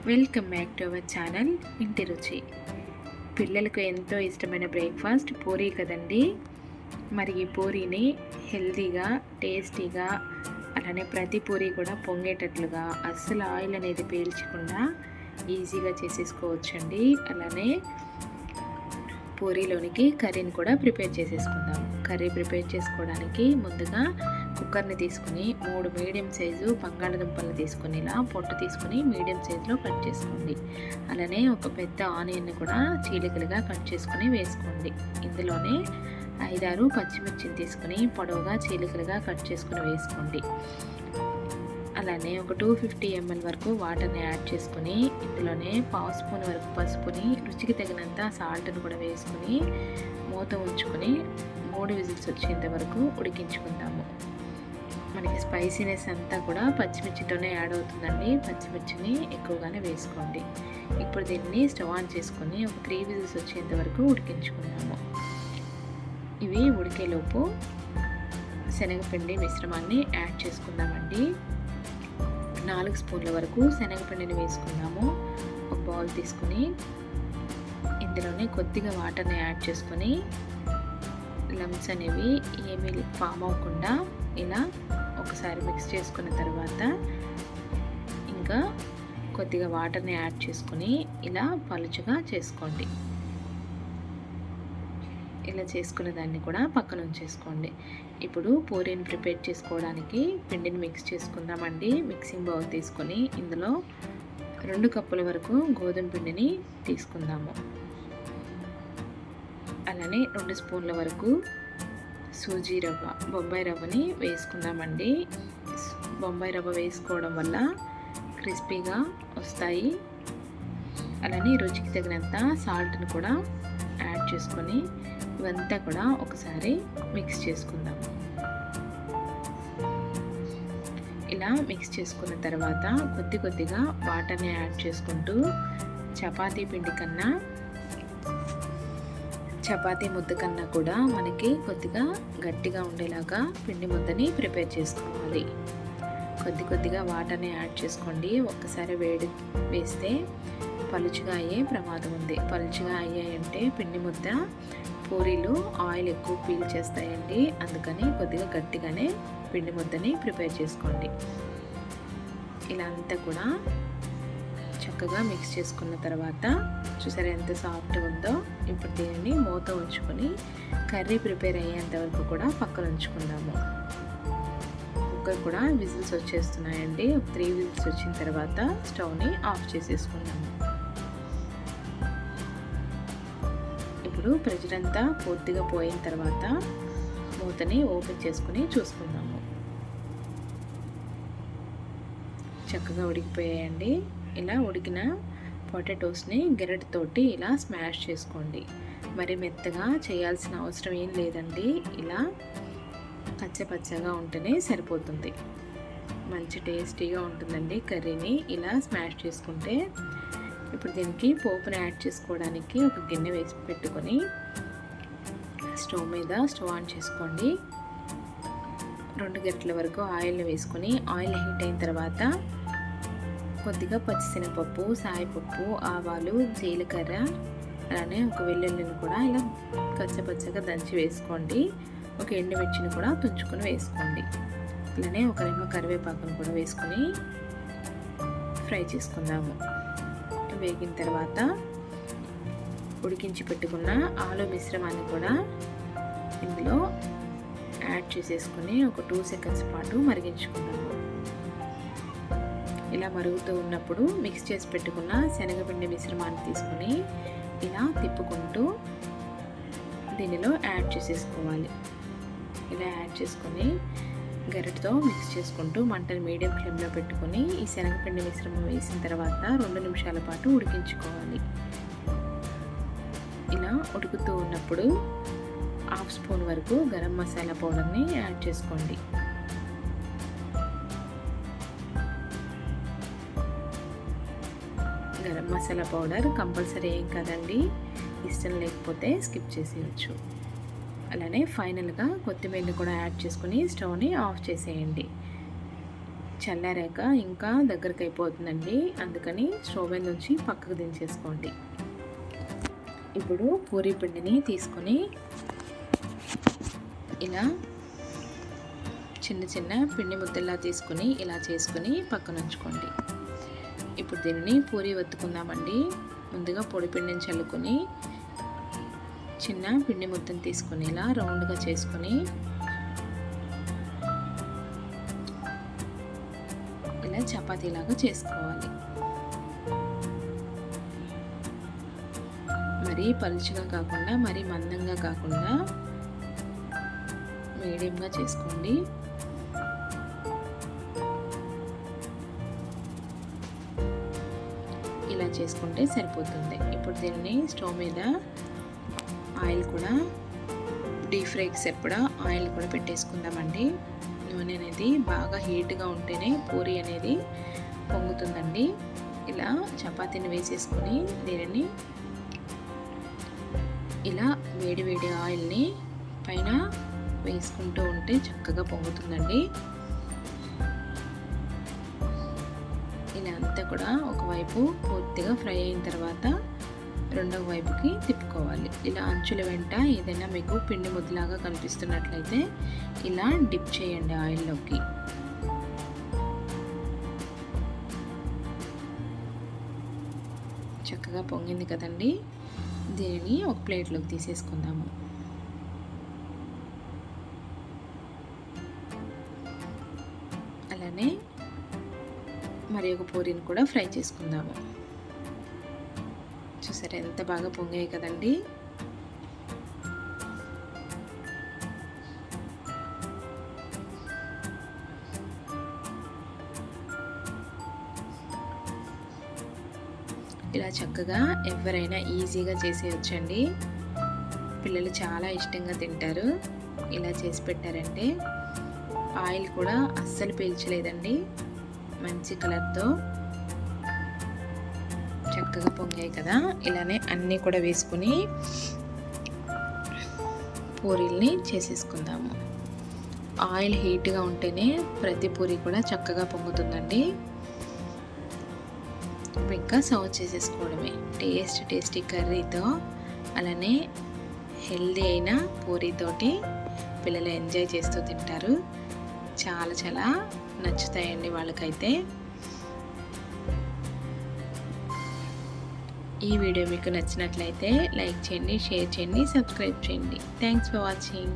Welcome back to our channel ఇంటి రుచి. పిల్లలకు ఎంతో ఇష్టమైన బ్రేక్ఫాస్ట్ పూరీ కదండి. మరి ఈ పూరీని హెల్తీగా, టేస్టీగా, అలానే ప్రతి పూరీ కూడా పొంగేటట్లుగా అస్సలు ఆయిల్ అనేది పీల్చకుండా ఈజీగా చేసేసుకోవచ్చండి. అలానే పూరీలోనికి కర్రీని కూడా ప్రిపేర్ చేసేసుకుందాం. కర్రీ ప్రిపేర్ చేసుకోవడానికి ముందుగా కుక్కర్ని తీసుకుని 3 మీడియం సైజు బంగాళదుంపలను తీసుకుని ఇలా పొట్టు తీసుకుని మీడియం సైజులో కట్ చేసుకోండి. అలానే ఒక పెద్ద ఆనియన్ని కూడా చీలికలుగా కట్ చేసుకుని వేసుకోండి. ఇందులోనే 5-6 పచ్చిమిర్చిని తీసుకుని పొడవుగా చీలికలుగా కట్ చేసుకుని వేసుకోండి. అలానే ఒక 250 ml వరకు వాటర్ని యాడ్ చేసుకుని ఇందులోనే 1/2 స్పూన్ వరకు పసుపుని, రుచికి తగినంత సాల్ట్ని కూడా వేసుకుని మూత ఉంచుకొని 3 విజిల్స్ వచ్చేంత వరకు ఉడికించుకుందాము. మనకి స్పైసీనెస్ అంతా కూడా పచ్చిమిర్చితోనే యాడ్ అవుతుందండి. పచ్చిమిర్చిని ఎక్కువగానే వేసుకోండి. ఇప్పుడు దీన్ని స్టవ్ ఆన్ చేసుకొని ఒక 3 విజిల్స్ వచ్చేంత వరకు ఉడికించుకుందాము. ఇవి ఉడికేలోపు శనగపిండి మిశ్రమాన్ని యాడ్ చేసుకుందామండి. 4 స్పూన్ల వరకు శనగపిండిని వేసుకుందాము. ఒక బౌల్ తీసుకుని ఇందులోనే కొద్దిగా వాటర్ని యాడ్ చేసుకొని లమ్స్ అనేవి ఏమీ ఫామ్ అవ్వకుండా ఇలా ఒకసారి మిక్స్ చేసుకున్న తర్వాత ఇంకా కొద్దిగా వాటర్ని యాడ్ చేసుకొని ఇలా పలుచగా చేసుకోండి. ఇలా చేసుకున్న దాన్ని కూడా పక్కన ఉంచేసుకోండి. ఇప్పుడు పూరీని ప్రిపేర్ చేసుకోవడానికి పిండిని మిక్స్ చేసుకుందామండి. మిక్సింగ్ బౌల్ తీసుకొని ఇందులో 2 కప్పుల వరకు గోధుమ పిండిని తీసుకుందాము. అలానే 2 స్పూన్ల వరకు సూజీ రవ్వ, బొంబాయి రవ్వని వేసుకుందామండి. బొంబాయి రవ్వ వేసుకోవడం వల్ల క్రిస్పీగా వస్తాయి. అలానే రుచికి తగినంత సాల్ట్ని కూడా యాడ్ చేసుకొని ఇవంతా కూడా ఒకసారి మిక్స్ చేసుకుందాం. ఇలా మిక్స్ చేసుకున్న తర్వాత కొద్దిగా వాటర్ని యాడ్ చేసుకుంటూ చపాతీ ముద్ద కన్నా కూడా మనకి కొద్దిగా గట్టిగా ఉండేలాగా పిండి ముద్దని ప్రిపేర్ చేసుకోవాలి. కొద్దిగా వాటర్ని యాడ్ చేసుకోండి. ఒక్కసారి వేస్తే పలుచగా అయ్యే ప్రమాదం ఉంది. పలుచగా అయ్యాయంటే పిండి ముద్ద పూరీలు ఆయిల్ ఎక్కువ పీల్ చేస్తాయండి. అందుకని కొద్దిగా గట్టిగానే పిండి ముద్దని ప్రిపేర్ చేసుకోండి. ఇలా అంతా కూడా చక్కగా మిక్స్ చేసుకున్న తర్వాత చూసారా ఎంత సాఫ్ట్గా ఉందో. ఇప్పుడు దీనిని మూత ఉంచుకొని కర్రీ ప్రిపేర్ అయ్యేంత వరకు కూడా పక్కన ఉంచుకుందాము. కుక్కర్ కూడా విజిల్స్ వచ్చేస్తున్నాయండి. 3 విజిల్స్ వచ్చిన తర్వాత స్టవ్ని ఆఫ్ చేసేసుకుందాము. ఇప్పుడు ప్రెషర్ అంతా పూర్తిగా పోయిన తర్వాత మూతని ఓపెన్ చేసుకుని చూసుకుందాము. చక్కగా ఉడికిపోయాయండి. ఇలా ఉడికిన పొటాటోస్ని గెరటితోటి ఇలా స్మాష్ చేసుకోండి. మరి మెత్తగా చేయాల్సిన అవసరం ఏం లేదండి. ఇలా పచ్చగా ఉంటేనే సరిపోతుంది. మంచి టేస్టీగా ఉంటుందండి కర్రీని ఇలా స్మాష్ చేసుకుంటే. ఇప్పుడు దీనికి పోపుని యాడ్ చేసుకోవడానికి ఒక గిన్నె వేసి పెట్టుకొని స్టవ్ ఆన్ చేసుకోండి. 2 గరిటెల వరకు ఆయిల్ని వేసుకొని ఆయిల్ హీట్ అయిన తర్వాత కొద్దిగా పచ్చిశనగపప్పు, సాయపప్పు, ఆవాలు, జీలకర్ర, అలానే ఒక వెల్లుల్లిని కూడా ఇలా పచ్చగా దంచి వేసుకోండి. ఒక ఎండుమిర్చిని కూడా తుంచుకొని వేసుకోండి. అలానే ఒక రెమ్మ కరివేపాకును కూడా వేసుకొని ఫ్రై చేసుకుందాము. వేగిన తర్వాత ఉడికించి పెట్టుకున్న ఆలు మిశ్రమాన్ని కూడా ఇందులో యాడ్ చేసేసుకొని ఒక 2 సెకండ్స్ పాటు మరిగించుకుందాము. ఇలా మరుగుతూ ఉన్నప్పుడు మిక్స్ చేసి పెట్టుకున్న శనగపిండి మిశ్రమాన్ని తీసుకుని ఇలా తిప్పుకుంటూ దీనిలో యాడ్ చేసేసుకోవాలి. ఇలా యాడ్ చేసుకొని గరిటతో మిక్స్ చేసుకుంటూ మంటను మీడియం ఫ్లేమ్లో పెట్టుకొని ఈ శనగపిండి మిశ్రమం వేసిన తర్వాత 2 నిమిషాల పాటు ఉడికించుకోవాలి. ఇలా ఉడుకుతూ ఉన్నప్పుడు 1/2 స్పూన్ వరకు గరం మసాలా పౌడర్ని యాడ్ చేసుకోండి. గరం మసాలా పౌడర్ కంపల్సరీ ఏం కాదండి, ఇష్టం లేకపోతే స్కిప్ చేసేయచ్చు. అలానే ఫైనల్గా కొత్తిమీరని కూడా యాడ్ చేసుకుని స్టవ్ని ఆఫ్ చేసేయండి. చల్లారాక ఇంకా దగ్గరికి అయిపోతుందండి, అందుకని స్టవ్ మీద నుంచి పక్కకు దించేసుకోండి. ఇప్పుడు పూరీ పిండిని తీసుకొని ఇలా చిన్న చిన్న పిండి ముద్దల్లా తీసుకొని ఇలా చేసుకొని పక్కన ఉంచుకోండి. ఇప్పుడు దీనిని పూరీ వత్తుకుందామండి. ముందుగా పొడి పిండిని చల్లుకొని చిన్న పిండి ముద్దను తీసుకొని ఇలా రౌండ్గా చేసుకొని ఇలా చపాతీలాగా చేసుకోవాలి. మరీ పలుచగా కాకుండా మరీ మందంగా కాకుండా మీడియంగా చేసుకోండి. ఇలా చేసుకుంటే సరిపోతుంది. ఇప్పుడు దీన్ని స్టవ్ మీద ఆయిల్ కూడా డీప్ ఫ్రైకి సరిపడా ఆయిల్ కూడా పెట్టేసుకుందామండి. నూనె అనేది బాగా హీట్గా ఉంటేనే పూరీ అనేది పొంగుతుందండి. ఇలా చపాతీని వేసేసుకొని దీనిని ఇలా వేడి వేడి ఆయిల్ని పైన వేసుకుంటూ ఉంటే చక్కగా పొంగుతుందండి. ఇలా అంతా కూడా ఒకవైపు పూర్తిగా ఫ్రై అయిన తర్వాత రెండవ వైపుకి తిప్పుకోవాలి. ఇలా అంచుల వెంట ఏదైనా మీకు పిండి ముద్దలాగా కనిపిస్తున్నట్లయితే ఇలా డిప్ చేయండి ఆయిల్లోకి. చక్కగా పొంగింది కదండి. దీనిని ఒక ప్లేట్లోకి తీసేసుకుందాము. అలానే మరి ఒక పూరీని కూడా ఫ్రై చేసుకుందాము. చూసారా ఎంత బాగా పొంగాయి కదండి. ఇలా చక్కగా ఎవరైనా ఈజీగా చేసేయొచ్చండి. పిల్లలు చాలా ఇష్టంగా తింటారు. ఇలా చేసి పెట్టారంటే ఆయిల్ కూడా అస్సలు పీల్చలేదండి. మంచి కలర్తో చక్కగా పొంగాయి కదా. ఇలానే అన్నీ కూడా వేసుకుని పూరీల్ని చేసేసుకుందాము. ఆయిల్ హీట్గా ఉంటేనే ప్రతి పూరీ కూడా చక్కగా పొంగుతుందండి. ఇంకా సర్వ్ చేసేసుకోవడమే. టేస్టీ కర్రీతో అలానే హెల్దీ అయిన పూరీతోటి పిల్లలు ఎంజాయ్ చేస్తూ తింటారు. చాలా నచ్చుతాయండి వాళ్ళకైతే. ఈ వీడియో మీకు నచ్చినట్లయితే లైక్ చేయండి, షేర్ చేయండి, సబ్స్క్రైబ్ చేయండి. Thanks for watching.